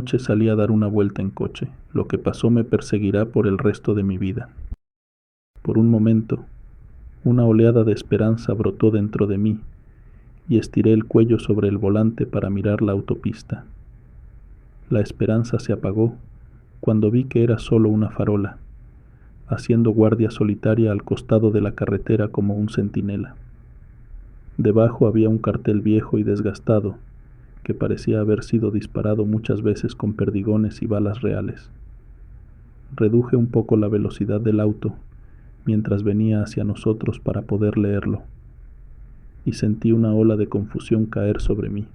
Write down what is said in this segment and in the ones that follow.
noche salí a dar una vuelta en coche. Lo que pasó me perseguirá por el resto de mi vida. Por un momento, una oleada de esperanza brotó dentro de mí y estiré el cuello sobre el volante para mirar la autopista. La esperanza se apagó cuando vi que era solo una farola, haciendo guardia solitaria al costado de la carretera como un centinela. Debajo había un cartel viejo y desgastado que parecía haber sido disparado muchas veces con perdigones y balas reales. Reduje un poco la velocidad del auto mientras venía hacia nosotros para poder leerlo, y sentí una ola de confusión caer sobre mí.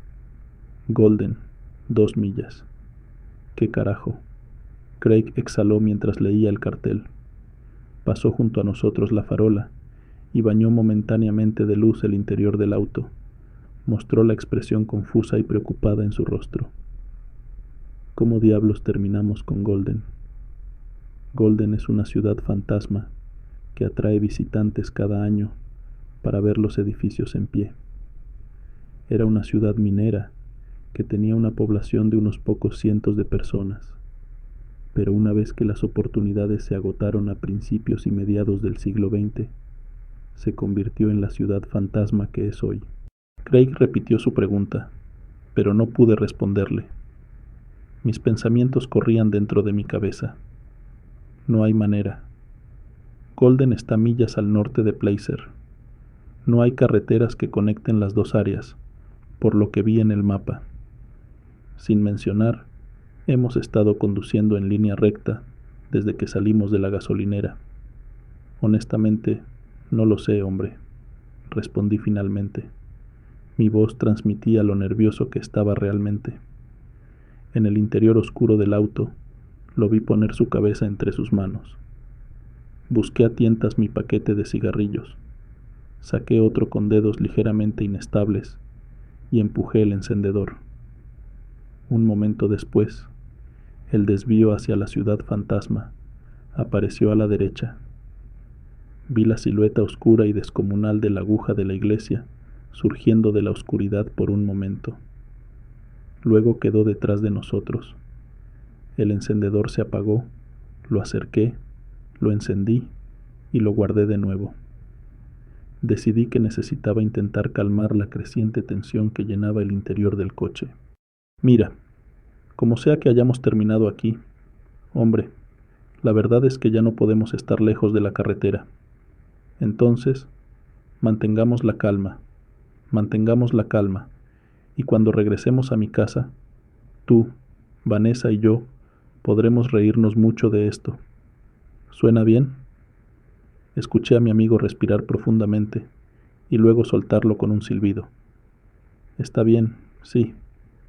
Golden, 2 millas. ¿Qué carajo? Craig exhaló mientras leía el cartel. Pasó junto a nosotros la farola y bañó momentáneamente de luz el interior del auto. Mostró la expresión confusa y preocupada en su rostro. ¿Cómo diablos terminamos con Golden? Golden es una ciudad fantasma que atrae visitantes cada año para ver los edificios en pie. Era una ciudad minera que tenía una población de unos pocos cientos de personas, pero una vez que las oportunidades se agotaron a principios y mediados del siglo XX, se convirtió en la ciudad fantasma que es hoy. Craig repitió su pregunta, pero no pude responderle. Mis pensamientos corrían dentro de mi cabeza. No hay manera. Golden está millas al norte de Placer. No hay carreteras que conecten las dos áreas, por lo que vi en el mapa. Sin mencionar, hemos estado conduciendo en línea recta desde que salimos de la gasolinera. Honestamente, no lo sé, hombre, respondí finalmente. Mi voz transmitía lo nervioso que estaba realmente. En el interior oscuro del auto, lo vi poner su cabeza entre sus manos. Busqué a tientas mi paquete de cigarrillos. Saqué otro con dedos ligeramente inestables y empujé el encendedor. Un momento después, el desvío hacia la ciudad fantasma apareció a la derecha. Vi la silueta oscura y descomunal de la aguja de la iglesia surgiendo de la oscuridad por un momento. Luego quedó detrás de nosotros. El encendedor se apagó, lo acerqué, lo encendí y lo guardé de nuevo. Decidí que necesitaba intentar calmar la creciente tensión que llenaba el interior del coche. Mira, como sea que hayamos terminado aquí, hombre, la verdad es que ya no podemos estar lejos de la carretera. Entonces, mantengamos la calma, y cuando regresemos a mi casa, tú, Vanessa y yo podremos reírnos mucho de esto. ¿Suena bien? Escuché a mi amigo respirar profundamente y luego soltarlo con un silbido. Está bien, sí,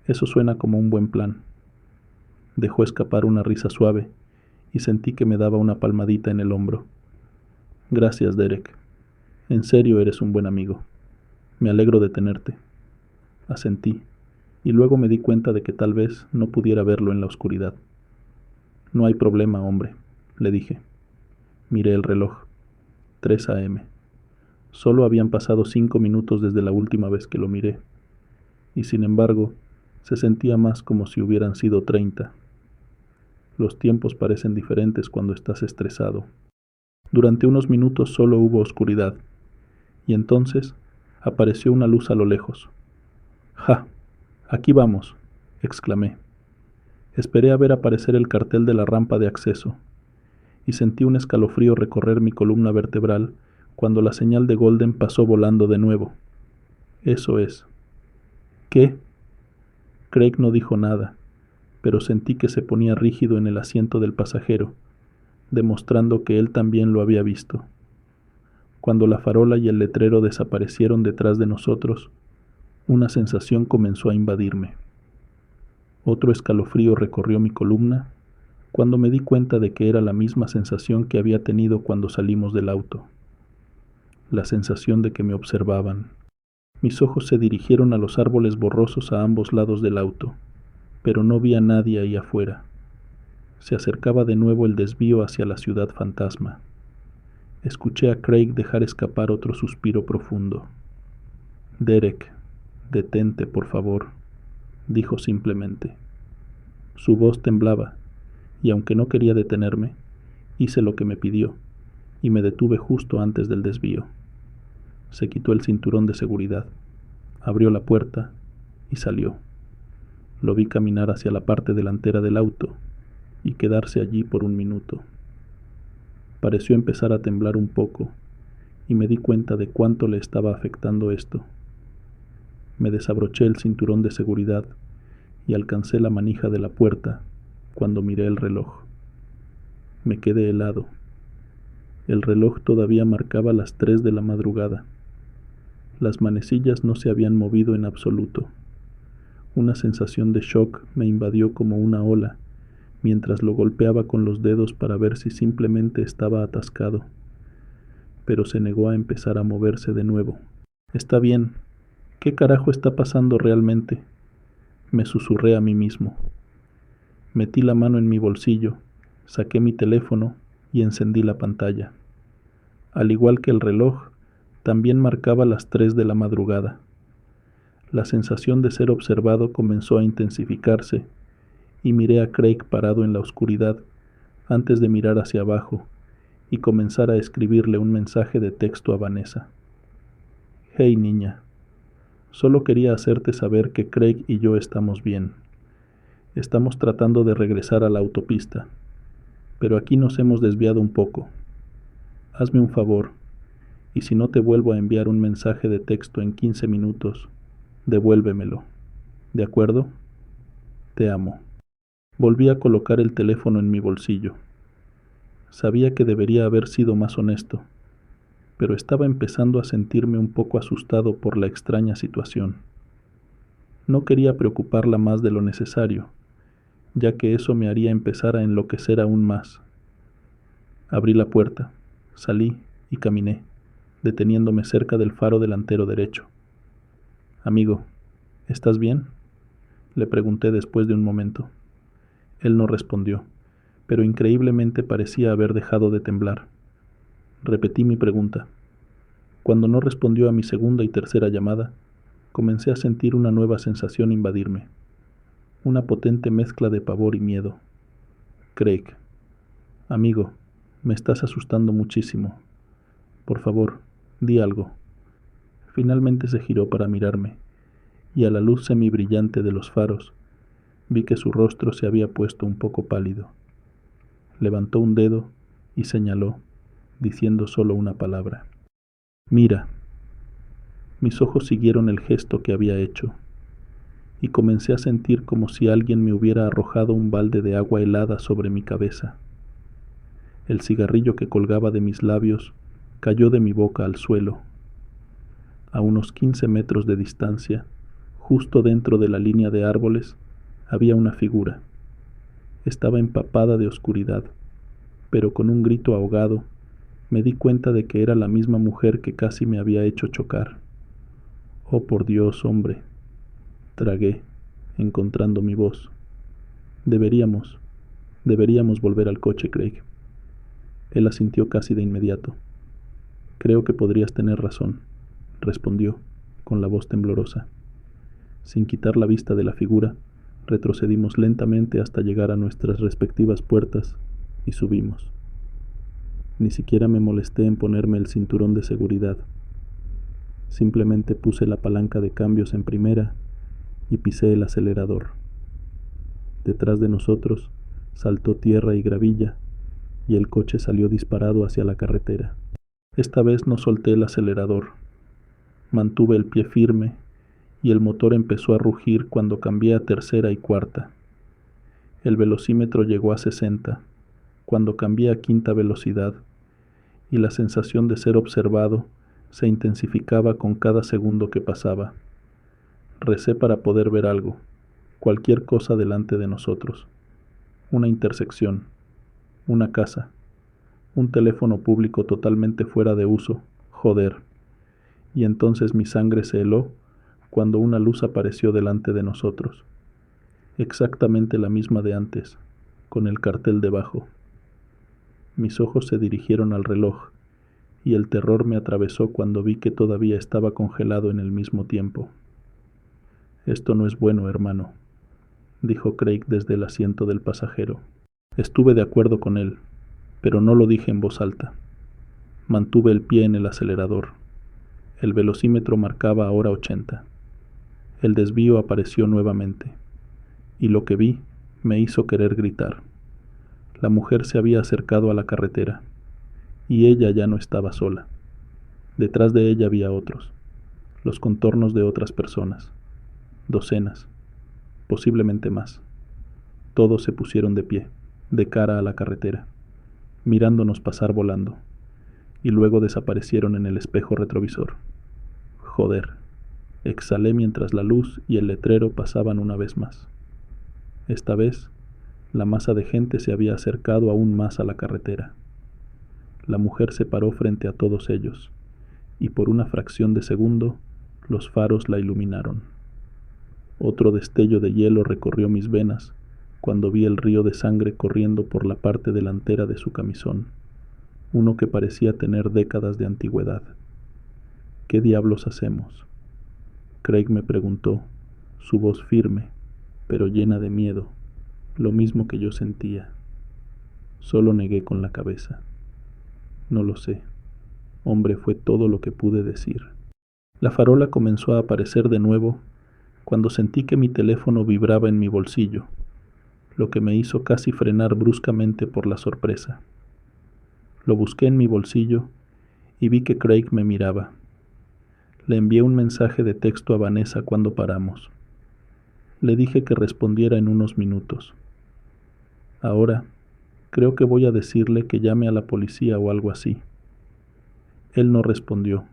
eso suena como un buen plan. Dejó escapar una risa suave y sentí que me daba una palmadita en el hombro. Gracias, Derek. En serio eres un buen amigo. Me alegro de tenerte. Asentí, y luego me di cuenta de que tal vez no pudiera verlo en la oscuridad. No hay problema, hombre, le dije. Miré el reloj. 3 a.m. Solo habían pasado 5 minutos desde la última vez que lo miré, y sin embargo, se sentía más como si hubieran sido 30. Los tiempos parecen diferentes cuando estás estresado. Durante unos minutos solo hubo oscuridad, y entonces apareció una luz a lo lejos. ¡Ja! Aquí vamos, exclamé. Esperé a ver aparecer el cartel de la rampa de acceso, y sentí un escalofrío recorrer mi columna vertebral cuando la señal de Golden pasó volando de nuevo. Eso es. ¿Qué? Craig no dijo nada, pero sentí que se ponía rígido en el asiento del pasajero, demostrando que él también lo había visto. Cuando la farola y el letrero desaparecieron detrás de nosotros, una sensación comenzó a invadirme. Otro escalofrío recorrió mi columna cuando me di cuenta de que era la misma sensación que había tenido cuando salimos del auto. La sensación de que me observaban. Mis ojos se dirigieron a los árboles borrosos a ambos lados del auto, pero no vi a nadie ahí afuera. Se acercaba de nuevo el desvío hacia la ciudad fantasma. Escuché a Craig dejar escapar otro suspiro profundo. Derek, detente, por favor, dijo simplemente. Su voz temblaba, y aunque no quería detenerme, hice lo que me pidió, y me detuve justo antes del desvío. Se quitó el cinturón de seguridad, abrió la puerta y salió. Lo vi caminar hacia la parte delantera del auto y quedarse allí por un minuto. Pareció empezar a temblar un poco, y me di cuenta de cuánto le estaba afectando esto. Me desabroché el cinturón de seguridad y alcancé la manija de la puerta cuando miré el reloj. Me quedé helado. El reloj todavía marcaba las 3 de la madrugada. Las manecillas no se habían movido en absoluto. Una sensación de shock me invadió como una ola, mientras lo golpeaba con los dedos para ver si simplemente estaba atascado. Pero se negó a empezar a moverse de nuevo. Está bien. ¿Qué carajo está pasando realmente? Me susurré a mí mismo. Metí la mano en mi bolsillo, saqué mi teléfono y encendí la pantalla. Al igual que el reloj, también marcaba las 3 de la madrugada. La sensación de ser observado comenzó a intensificarse y miré a Craig parado en la oscuridad antes de mirar hacia abajo y comenzar a escribirle un mensaje de texto a Vanessa. Hey niña, solo quería hacerte saber que Craig y yo estamos bien. Estamos tratando de regresar a la autopista, pero aquí nos hemos desviado un poco. Hazme un favor, y si no te vuelvo a enviar un mensaje de texto en 15 minutos, devuélvemelo. ¿De acuerdo? Te amo. Volví a colocar el teléfono en mi bolsillo. Sabía que debería haber sido más honesto, pero estaba empezando a sentirme un poco asustado por la extraña situación. No quería preocuparla más de lo necesario, ya que eso me haría empezar a enloquecer aún más. Abrí la puerta, salí y caminé, deteniéndome cerca del faro delantero derecho. Amigo, ¿estás bien?, le pregunté después de un momento. Él no respondió, pero increíblemente parecía haber dejado de temblar. Repetí mi pregunta. Cuando no respondió a mi segunda y tercera llamada, comencé a sentir una nueva sensación invadirme, una potente mezcla de pavor y miedo. Craig, amigo, me estás asustando muchísimo. Por favor, di algo. Finalmente se giró para mirarme, y a la luz semibrillante de los faros, vi que su rostro se había puesto un poco pálido. Levantó un dedo y señaló, diciendo solo una palabra. Mira. Mis ojos siguieron el gesto que había hecho, y comencé a sentir como si alguien me hubiera arrojado un balde de agua helada sobre mi cabeza. El cigarrillo que colgaba de mis labios cayó de mi boca al suelo. A unos 15 metros de distancia, justo dentro de la línea de árboles, había una figura. Estaba empapada de oscuridad, pero con un grito ahogado, me di cuenta de que era la misma mujer que casi me había hecho chocar. Oh, por Dios, hombre, tragué, encontrando mi voz. Deberíamos volver al coche, Craig. Él asintió casi de inmediato. Creo que podrías tener razón, respondió, con la voz temblorosa. Sin quitar la vista de la figura, retrocedimos lentamente hasta llegar a nuestras respectivas puertas y subimos. Ni siquiera me molesté en ponerme el cinturón de seguridad. Simplemente puse la palanca de cambios en primera y pisé el acelerador. Detrás de nosotros saltó tierra y gravilla, y el coche salió disparado hacia la carretera. Esta vez no solté el acelerador. Mantuve el pie firme y el motor empezó a rugir cuando cambié a tercera y cuarta. El velocímetro llegó a 60, cuando cambié a quinta velocidad, y la sensación de ser observado se intensificaba con cada segundo que pasaba. Recé para poder ver algo, cualquier cosa delante de nosotros. Una intersección, una casa, un teléfono público totalmente fuera de uso, joder. Y entonces mi sangre se heló cuando una luz apareció delante de nosotros. Exactamente la misma de antes, con el cartel debajo. Mis ojos se dirigieron al reloj, y el terror me atravesó cuando vi que todavía estaba congelado en el mismo tiempo. Esto no es bueno, hermano. dijo Craig desde el asiento del pasajero. Estuve de acuerdo con él, pero no lo dije en voz alta. Mantuve el pie en el acelerador. El velocímetro marcaba ahora 80. El desvío apareció nuevamente, y lo que vi me hizo querer gritar. La mujer se había acercado a la carretera, y ella ya no estaba sola. Detrás de ella había otros, los contornos de otras personas, docenas, posiblemente más. Todos se pusieron de pie, de cara a la carretera, mirándonos pasar volando, y luego desaparecieron en el espejo retrovisor. Joder, exhalé mientras la luz y el letrero pasaban una vez más. Esta vez, la masa de gente se había acercado aún más a la carretera. La mujer se paró frente a todos ellos, y por una fracción de segundo, los faros la iluminaron. Otro destello de hielo recorrió mis venas cuando vi el río de sangre corriendo por la parte delantera de su camisón, uno que parecía tener décadas de antigüedad. ¿Qué diablos hacemos? Craig me preguntó, su voz firme, pero llena de miedo, lo mismo que yo sentía. Solo negué con la cabeza. No lo sé. Hombre, fue todo lo que pude decir. La farola comenzó a aparecer de nuevo cuando sentí que mi teléfono vibraba en mi bolsillo, lo que me hizo casi frenar bruscamente por la sorpresa. Lo busqué en mi bolsillo y vi que Craig me miraba. Le envié un mensaje de texto a Vanessa cuando paramos. Le dije que respondiera en unos minutos. Ahora, creo que voy a decirle que llame a la policía o algo así. Él no respondió,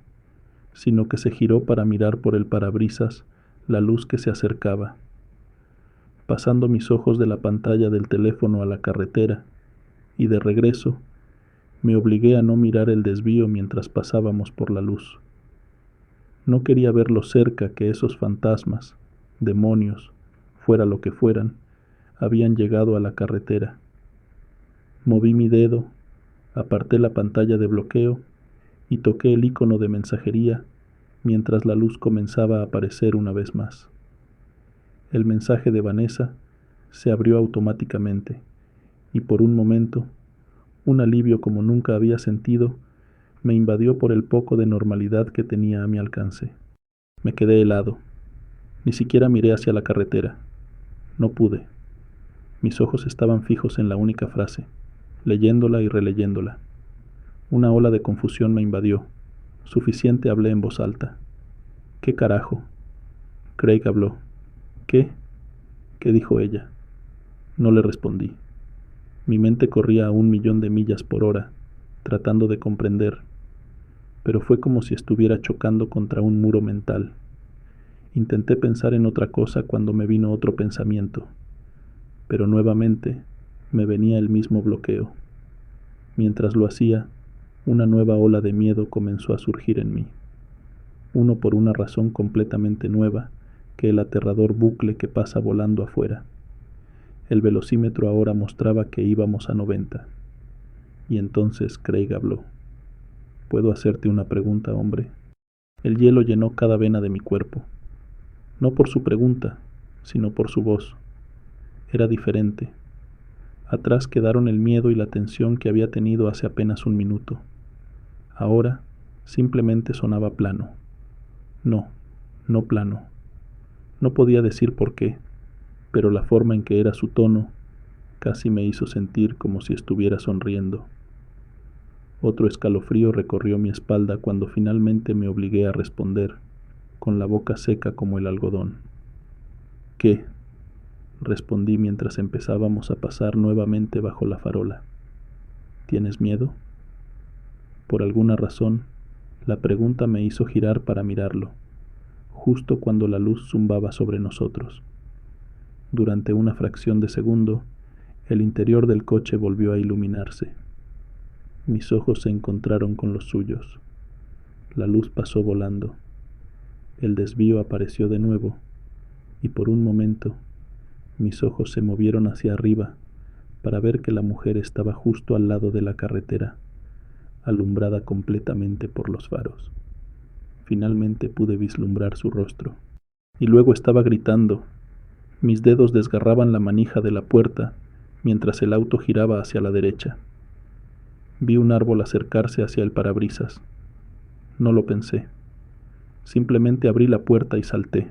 sino que se giró para mirar por el parabrisas la luz que se acercaba. Pasando mis ojos de la pantalla del teléfono a la carretera, y de regreso, me obligué a no mirar el desvío mientras pasábamos por la luz. No quería ver lo cerca que esos fantasmas, demonios, fuera lo que fueran, habían llegado a la carretera. Moví mi dedo, aparté la pantalla de bloqueo y toqué el icono de mensajería mientras la luz comenzaba a aparecer una vez más. El mensaje de Vanessa se abrió automáticamente y por un momento, un alivio como nunca había sentido me invadió por el poco de normalidad que tenía a mi alcance. Me quedé helado. Ni siquiera miré hacia la carretera. No pude. Mis ojos estaban fijos en la única frase, leyéndola y releyéndola. Una ola de confusión me invadió. Suficiente hablé en voz alta. ¿Qué carajo? Craig habló. ¿Qué? ¿Qué dijo ella? No le respondí. Mi mente corría a 1.000.000 de millas por hora, tratando de comprender, pero fue como si estuviera chocando contra un muro mental. Intenté pensar en otra cosa cuando me vino otro pensamiento, pero nuevamente me venía el mismo bloqueo. Mientras lo hacía, una nueva ola de miedo comenzó a surgir en mí. Uno por una razón completamente nueva que el aterrador bucle que pasa volando afuera. El velocímetro ahora mostraba que íbamos a 90. Y entonces Craig habló. ¿Puedo hacerte una pregunta, hombre? El hielo llenó cada vena de mi cuerpo. No por su pregunta, sino por su voz. Era diferente. Atrás quedaron el miedo y la tensión que había tenido hace apenas un minuto. Ahora simplemente sonaba plano. No, no plano. No podía decir por qué, pero la forma en que era su tono casi me hizo sentir como si estuviera sonriendo. Otro escalofrío recorrió mi espalda cuando finalmente me obligué a responder, con la boca seca como el algodón. ¿Qué? Respondí mientras empezábamos a pasar nuevamente bajo la farola. ¿Tienes miedo? Por alguna razón, la pregunta me hizo girar para mirarlo, justo cuando la luz zumbaba sobre nosotros. Durante una fracción de segundo, el interior del coche volvió a iluminarse. Mis ojos se encontraron con los suyos. La luz pasó volando. El desvío apareció de nuevo, y por un momento, mis ojos se movieron hacia arriba para ver que la mujer estaba justo al lado de la carretera, alumbrada completamente por los faros. Finalmente pude vislumbrar su rostro. Y luego estaba gritando, Mis dedos desgarraban la manija de la puerta mientras el auto giraba hacia la derecha. Vi un árbol acercarse hacia el parabrisas. No lo pensé. Simplemente abrí la puerta y salté.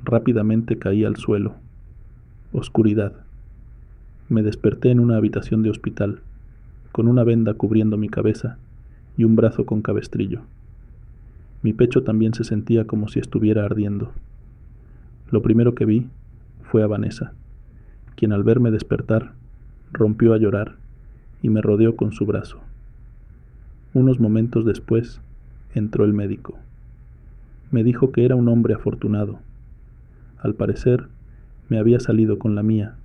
Rápidamente caí al suelo. Oscuridad. Me desperté en una habitación de hospital, con una venda cubriendo mi cabeza y un brazo con cabestrillo. Mi pecho también se sentía como si estuviera ardiendo. Lo primero que vi fue a Vanessa, quien al verme despertar rompió a llorar y me rodeó con su brazo. Unos momentos después entró el médico. Me dijo que era un hombre afortunado. Al parecer, me había salido con la mía,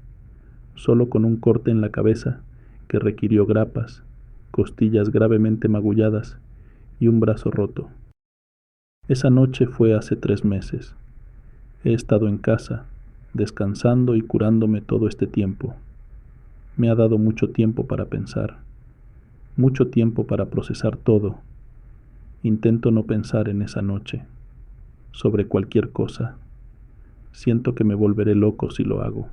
solo con un corte en la cabeza que requirió grapas, costillas gravemente magulladas y un brazo roto. Esa noche fue hace 3 meses. He estado en casa, descansando y curándome todo este tiempo. Me ha dado mucho tiempo para pensar, mucho tiempo para procesar todo. Intento no pensar en esa noche, sobre cualquier cosa. Siento que me volveré loco si lo hago,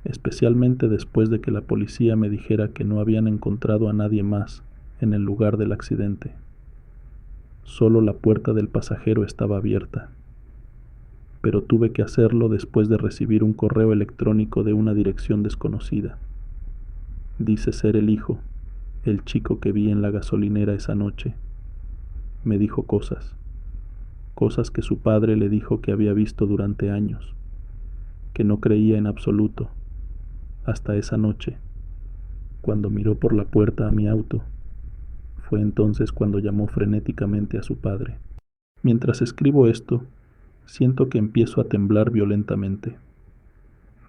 especialmente después de que la policía me dijera que no habían encontrado a nadie más en el lugar del accidente. Solo la puerta del pasajero estaba abierta, pero tuve que hacerlo después de recibir un correo electrónico de una dirección desconocida. Dice ser el hijo, el chico que vi en la gasolinera esa noche. Me dijo cosas que su padre le dijo que había visto durante años, que no creía en absoluto, hasta esa noche, cuando miró por la puerta a mi auto. Fue entonces cuando llamó frenéticamente a su padre. Mientras escribo esto, siento que empiezo a temblar violentamente,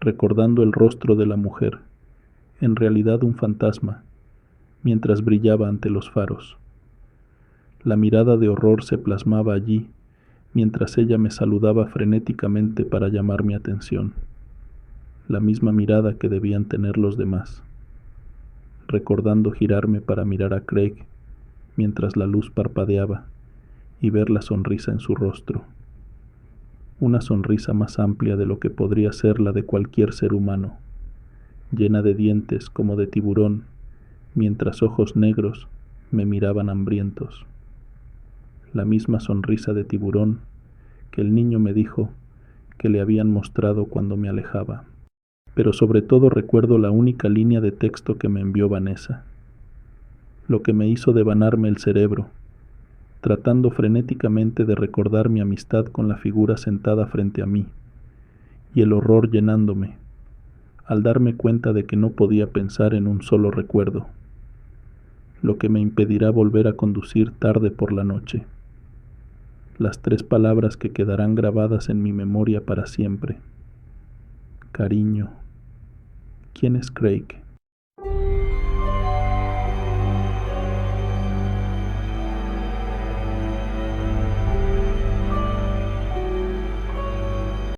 recordando el rostro de la mujer, en realidad un fantasma, mientras brillaba ante los faros. La mirada de horror se plasmaba allí, mientras ella me saludaba frenéticamente para llamar mi atención, la misma mirada que debían tener los demás, recordando girarme para mirar a Craig mientras la luz parpadeaba y ver la sonrisa en su rostro, una sonrisa más amplia de lo que podría ser la de cualquier ser humano, llena de dientes como de tiburón, mientras ojos negros me miraban hambrientos. La misma sonrisa de tiburón que el niño me dijo que le habían mostrado cuando me alejaba. Pero sobre todo recuerdo la única línea de texto que me envió Vanessa, lo que me hizo devanarme el cerebro, tratando frenéticamente de recordar mi amistad con la figura sentada frente a mí, y el horror llenándome, al darme cuenta de que no podía pensar en un solo recuerdo, lo que me impedirá volver a conducir tarde por la noche. Las 3 palabras que quedarán grabadas en mi memoria para siempre. Cariño. ¿Quién es Craig?